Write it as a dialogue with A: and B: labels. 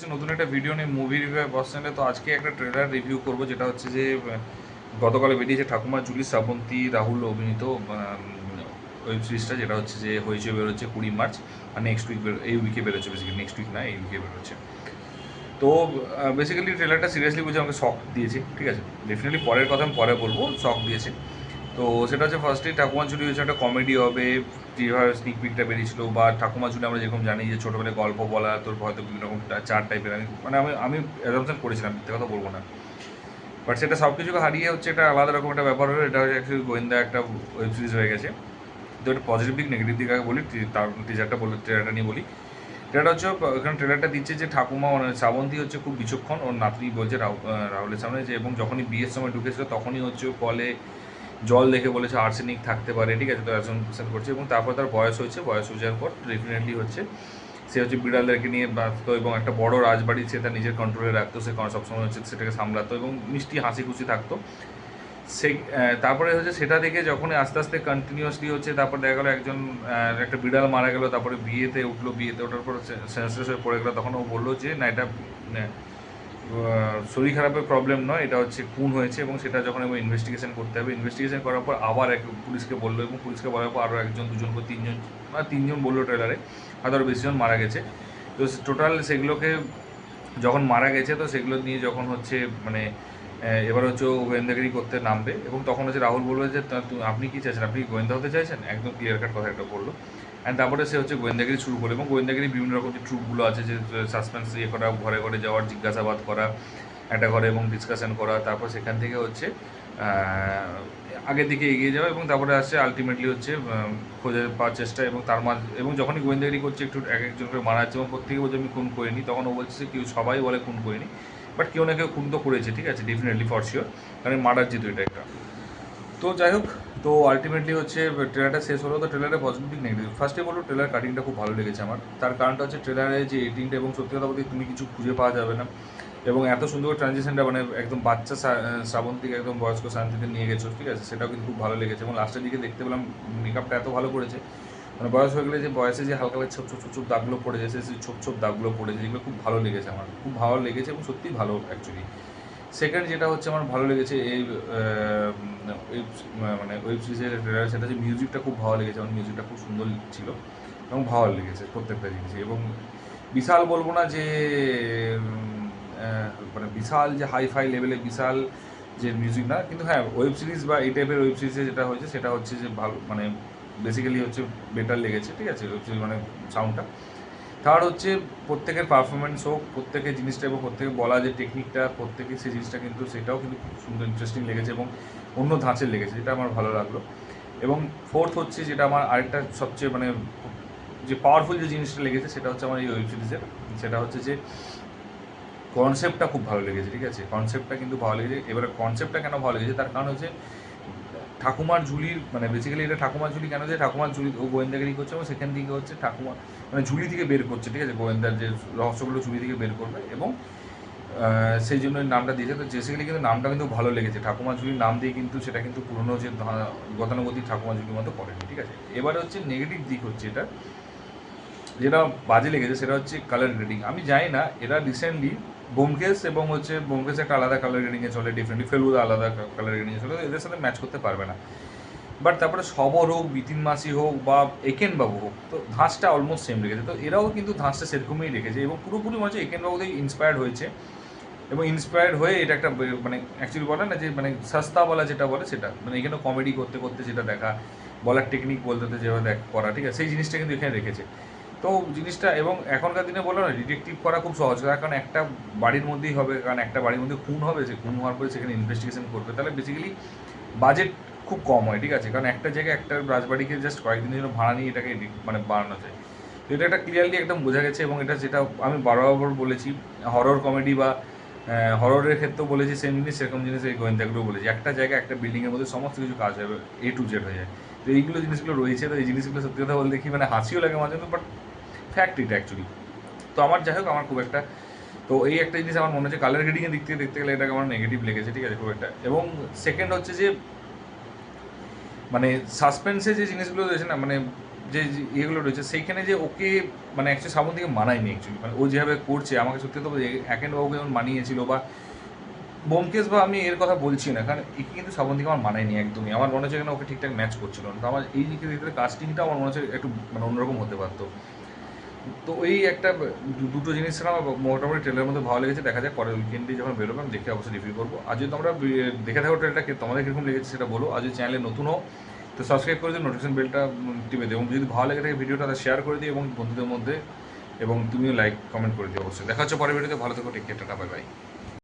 A: নতুন একটা ভিডিও নিয়ে মুভি রিভিউ বসছেন। তো আজকে একটা ট্রেলার রিভিউ করব, যেটা হচ্ছে যে গতকালে বেরিয়েছে ঠাকুমা জুলি শ্রাবন্তী রাহুল অভিনীত ওয়েব সিরিজটা, যেটা হচ্ছে যে হয়েছে বেরোচ্ছে 20 মার্চ। আর নেক্সট উইক এই উইকে বেরোচ্ছে, বেসিক্যালি নেক্সট উইক না, এই উইকে বেরোচ্ছে। তো বেসিক্যালি ট্রেলারটা সিরিয়াসলি বুঝে আমাকে শক দিয়েছে, ঠিক আছে। ডেফিনেটলি পরের কথা আমি পরে বলবো, শক দিয়েছে। তো সেটা হচ্ছে ফার্স্টেই ঠাকুমা ঝুলি হচ্ছে একটা কমেডি হবে, যেভাবে স্নিক পিকটা বেরিয়েছিল। বা ঠাকুমা ঝুলি আমরা যেরকম জানি যে ছোটোবেলায় গল্প বলা, তোর হয়তো বিভিন্ন রকম চার টাইপের, আমি মানে আমি আমি অ্যাজাম্পশন করেছিলাম, মিথ্যে কথা বলবো না। বাট সেটা সব কিছুকে হারিয়ে হচ্ছে একটা আলাদা রকম একটা ব্যাপার হলো। এটা হচ্ছে অ্যাকচুয়ালি গোয়েন্দা একটা ওয়েব সিরিজ হয়ে গেছে। তো একটা পজিটিভ দিক নেগেটিভ দিক আগে বলি, তার টিজারটা বলে ট্রেলারটা নিয়ে বলি। ট্রেলারটা হচ্ছে, এখানে ট্রেলারটা দিচ্ছে যে ঠাকুমা মানে শ্রাবন্তী হচ্ছে খুব বিচক্ষণ। ওর নাতনি বলছে রাহুলের সামনে যে, এবং যখনই বিয়ের সময় ঢুকেছিল তখনই হচ্ছে কলে জল দেখে বলেছে আর্সেনিক থাকতে পারে, ঠিক আছে। তো অ্যাসাম্পশন করছে, এবং তারপর তার বয়স হয়েছে, বয়স হয়ে যাওয়ার পর ডেফিনেটলি হচ্ছে সে হচ্ছে বিড়ালদেরকে নিয়ে ব্যস্ত, এবং একটা বড় রাজবাড়ি সে তার নিজের কন্ট্রোলে রাখতো। সে সবসময় হচ্ছে সেটাকে সামলাতো এবং মিষ্টি হাসি খুশি থাকতো। সে তারপরে হচ্ছে সেটা দেখে যখন আস্তে আস্তে কন্টিনিউয়াসলি হচ্ছে, তারপর দেখা গেলো একজন একটা বিড়াল মারা গেলো, তারপরে বিয়েতে উঠলো, বিয়েতে ওঠার পর সেন্সলেস হয়ে পড়ে গেলো। তখন ও বললো যে না, এটা শরীর খারাপের প্রবলেম নয়, এটা হচ্ছে খুন হয়েছে। এবং সেটা যখন এবার ইনভেস্টিগেশন করতে হবে, ইনভেস্টিগেশন করার পর আবার এক পুলিশকে বললো, এবং পুলিশকে বলার পর আরও একজন দুজন করে তিনজন, মানে তিনজন বললো ট্রেলারে, হয়তো আরও বেশিজন মারা গেছে। তো টোটাল সেগুলোকে যখন মারা গেছে, তো সেগুলো নিয়ে যখন হচ্ছে মানে এবার হচ্ছে ও গোয়েন্দাগিরি করতে নামবে। এবং তখন হচ্ছে রাহুল বলবে যে আপনি কী চাইছেন, আপনি গোয়েন্দা হতে চাইছেন, একদম ক্লিয়ার কাট কথা একটা বললো। অ্যান্ড তারপরে সে হচ্ছে গোয়েন্দাগিরি শুরু করলো, এবং গোয়েন্দাগিরি বিভিন্ন রকম যে ট্রুপগুলো আছে, যে সাসপেন্স ইয়ে করা, ঘরে ঘরে যাওয়ার, জিজ্ঞাসাবাদ করা একটা ঘরে, এবং ডিসকাশন করা, তারপর সেখান থেকে হচ্ছে আগের দিকে এগিয়ে যাওয়া, এবং তারপরে আসছে আলটিমেটলি হচ্ছে খোঁজে পাওয়ার চেষ্টা। এবং তার মাঝে, এবং যখনই গোয়েন্দাগিরি করছে একটু এক একজন করে মারা যাচ্ছে, এবং প্রত্যেকে বলছে আমি খুন করিনি, তখন ও বলছে যে কেউ, সবাই বলে খুন করিনি, বাট কেউ না কেউ খুন তো করেছে, ঠিক আছে, ডেফিনেটলি ফর শিওর, কারণ মার্ডার যেহেতু এটা একটা। তো যাই হোক, তো আলটিমেটলি হচ্ছে ট্রেলারটা শেষ হলো। তো ট্রেলারে পজিটিভ নেগেটিভ, ফার্স্টে বলো ট্রেলার কাটিংটা খুব ভালো লেগেছে আমার। তার কারণটা হচ্ছে ট্রেলারে যে এডিটিংটা, এবং সত্যি কথা বলতে তুমি কিছু খুঁজে পাওয়া যাবে না। এবং এত সুন্দর ট্রানজিশনটা, মানে একদম বাচ্চা শ্রাবন্তীকে একদম বয়স্ক শান্তিতে নিয়ে গেছো, ঠিক আছে, সেটাও কিন্তু খুব ভালো লেগেছে। এবং লাস্টের দিকে দেখতে পেলাম মেকআপটা এত ভালো করেছে, মানে বয়স হয়ে গেলে যে বয়সে যে হালকা ছোপ ছোপ ছোপ ছোপ দাগগুলো পড়েছে, সেই ছোপ ছোপ দাগগুলো পড়েছে, যেগুলো খুব ভালো লেগেছে আমার, খুব ভালো লেগেছে, এবং সত্যিই ভালো অ্যাকচুয়ালি। সেকেন্ড যেটা হচ্ছে আমার ভালো লেগেছে এই ওয়েব, মানে ওয়েব সিরিজের ট্রেলার, সেটা হচ্ছে মিউজিকটা খুব ভালো লেগেছে। আমার মিউজিকটা খুব সুন্দর ছিল, এবং ভালো লেগেছে প্রত্যেকটা জিনিসই। এবং বিশাল বলবো না যে মানে বিশাল যে হাই ফাই লেভেলে বিশাল যে মিউজিক না, কিন্তু হ্যাঁ ওয়েব সিরিজ বা এই টাইপের ওয়েব সিরিজে যেটা হয়েছে সেটা হচ্ছে যে ভালো, মানে বেসিক্যালি হচ্ছে বেটার লেগেছে, ঠিক আছে, ওয়েব সিরিজ মানে সাউন্ডটা। থার্ড হচ্ছে প্রত্যেকের পারফরমেন্স হোক, প্রত্যেকের জিনিসটা, এবং প্রত্যেকে বলা যে টেকনিকটা, প্রত্যেকের সেই জিনিসটা কিন্তু সেটাও কিন্তু খুব সুন্দর ইন্টারেস্টিং লেগেছে, এবং অন্য ধাঁচের লেগেছে, যেটা আমার ভালো লাগলো। এবং ফোর্থ হচ্ছে যেটা আমার আরেকটা সবচেয়ে মানে যে পাওয়ারফুল যে জিনিসটা লেগেছে, সেটা হচ্ছে আমার এই ওয়েব সিরিজের, সেটা হচ্ছে যে কনসেপ্টটা খুব ভালো লেগেছে, ঠিক আছে, কনসেপ্টটা কিন্তু ভালো লেগেছে। এবারে কনসেপ্টটা কেন ভালো লেগেছে, তার কারণ হচ্ছে ঠাকুমার ঝুলির, মানে বেসিক্যালি এটা ঠাকুমার ঝুলি কেন, যে ঠাকুমার ঝুলি ও গোয়েন্দাগিরি করছে, এবং সেখান থেকে হচ্ছে ঠাকুমা মানে ঝুলি থেকে বের করছে, ঠিক আছে, গোয়েন্দার যে রহস্যগুলো ঝুলি থেকে বের করবে, এবং সেই জন্য নামটা দিয়েছে। তো বেসিক্যালি কিন্তু নামটা কিন্তু ভালো লেগেছে, ঠাকুমা ঝুলির নাম দিয়ে, কিন্তু সেটা কিন্তু পুরনো যে গতানুগতিক ঠাকুমা ঝুলির মতো করেনি, ঠিক আছে। এবারে হচ্ছে নেগেটিভ দিক হচ্ছে এটা, যেটা বাজে লেগেছে, সেটা হচ্ছে কালার গ্রেডিং। আমি জানি না, এরা রিসেন্টলি ব্যোমকেশ, এবং হচ্ছে ব্যোমকেশ একটা আলাদা কালার গ্রেডিংয়ে চলে, ডিফারেন্টলি ফেলুদা আলাদা কালার গ্রেডিংয়ে চলে, এদের সাথে ম্যাচ করতে পারবে না। বাট তারপরে সবর হোক, বিতিন মাসি হোক, বা একেনবাবু হোক, তো ধাঁচটা অলমোস্ট সেম রেখেছে। তো এরাও কিন্তু ধাঁচটা সেরকমই রেখেছে, এবং পুরোপুরি মনে হচ্ছে একেনবাবু থেকে ইন্সপায়ার্ড হয়েছে, এবং ইন্সপায়ার্ড হয়ে এটা একটা মানে অ্যাকচুয়ালি বলে না যে মানে সস্তা বলা যেটা বলে, সেটা মানে এখানে কমেডি করতে করতে যেটা দেখা, বলার টেকনিক বলতে যেভাবে করা, ঠিক আছে, সেই জিনিসটা কিন্তু এখানে রেখেছে। তো জিনিসটা, এবং এখনকার দিনে বলো না ডিটেকটিভ করা খুব সহজ, তার কারণ একটা বাড়ির মধ্যেই হবে, কারণ একটা বাড়ির মধ্যে খুন হবে, সে খুন হওয়ার পরে সেখানে ইনভেস্টিগেশন করবে, তাহলে বেসিক্যালি বাজেট খুব কম হয়, ঠিক আছে, কারণ একটা জায়গায় একটা রাজবাড়িকে জাস্ট কয়েকদিনের জন্য ভাড়া নিয়ে এটাকে মানে বানানো যায়। তো এটা একটা ক্লিয়ারলি একদম বোঝা গেছে, এবং এটা যেটা আমি বারবার বলেছি, হরর কমেডি বা হররের ক্ষেত্রেও বলেছি সেম জিনিস, সেরকম জিনিস এই গোয়েন্দাগুলোও বলেছি, একটা জায়গায় একটা বিল্ডিংয়ের মধ্যে সমস্ত কিছু কাজ হবে, এ টু জেড হয়ে যায়। তো এইগুলো জিনিসগুলো রয়েছে, তো এই জিনিসগুলো সত্যি কথা বলতে কি মানে হাসিও লাগে মাঝে মধ্যে, বাট ফ্যাক্ট এটা অ্যাকচুয়ালি। তো আমার যাই হোক, আমার খুব একটা, তো এই একটা জিনিস আমার মনে হচ্ছে কালার গ্রেডিংয়ের দিক থেকে দেখতে গেলে এটাকে আমার নেগেটিভ লেগেছে, ঠিক আছে, খুব একটা। এবং সেকেন্ড হচ্ছে যে মানে সাসপেন্সে যে জিনিসগুলো রয়েছে না, মানে যে ইয়েগুলো রয়েছে সেইখানে যে ওকে মানে অ্যাকচুয়ালি শ্রাবন্তীকে মানায়নি অ্যাকচুয়ালি, মানে ও যেভাবে করছে আমাকে সত্যি তো একেন বাবুকে যেমন মানিয়েছিল বা ব্যোমকেশ বা আমি এর কথা বলছি না, কারণ একে কিন্তু শ্রাবন্তীকে আমার মানায়নি একদমই। আমার মনে হচ্ছে এখানে ওকে ঠিকঠাক ম্যাচ করছিল না। তো আমার এই দিকে দিকে কাস্টিংটা আমার মনে হচ্ছে একটু মানে অন্যরকম হতে পারতো। তো এই একটা দুটো জিনিস আমার মোটামুটি ট্রেলারের মধ্যে ভালো লেগেছে। দেখা যাক পরের উইকেন্ডে যখন বেরোবে আমি দেখে অবশ্যই রিভিউ করবো। আর যদি তোমরা দেখে থাকো ট্রেলারটা তোমাদের কীরকম লেগেছে সেটা বলো। আর যদি চ্যানেলে নতুন হও তো সাবস্ক্রাইব করে দিও, নোটিফিকেশন বেলটা টিপে দিও, এবং যদি ভালো লেগে থাকে ভিডিওটা শেয়ার করে দিও এবং বন্ধুদের মধ্যে, এবং তুমিও লাইক কমেন্ট করে দিও অবশ্যই। দেখা হচ্ছে পরের ভিডিওতে। ভালো থেকো, টেক কেয়ার, টাটা, বাই বাই।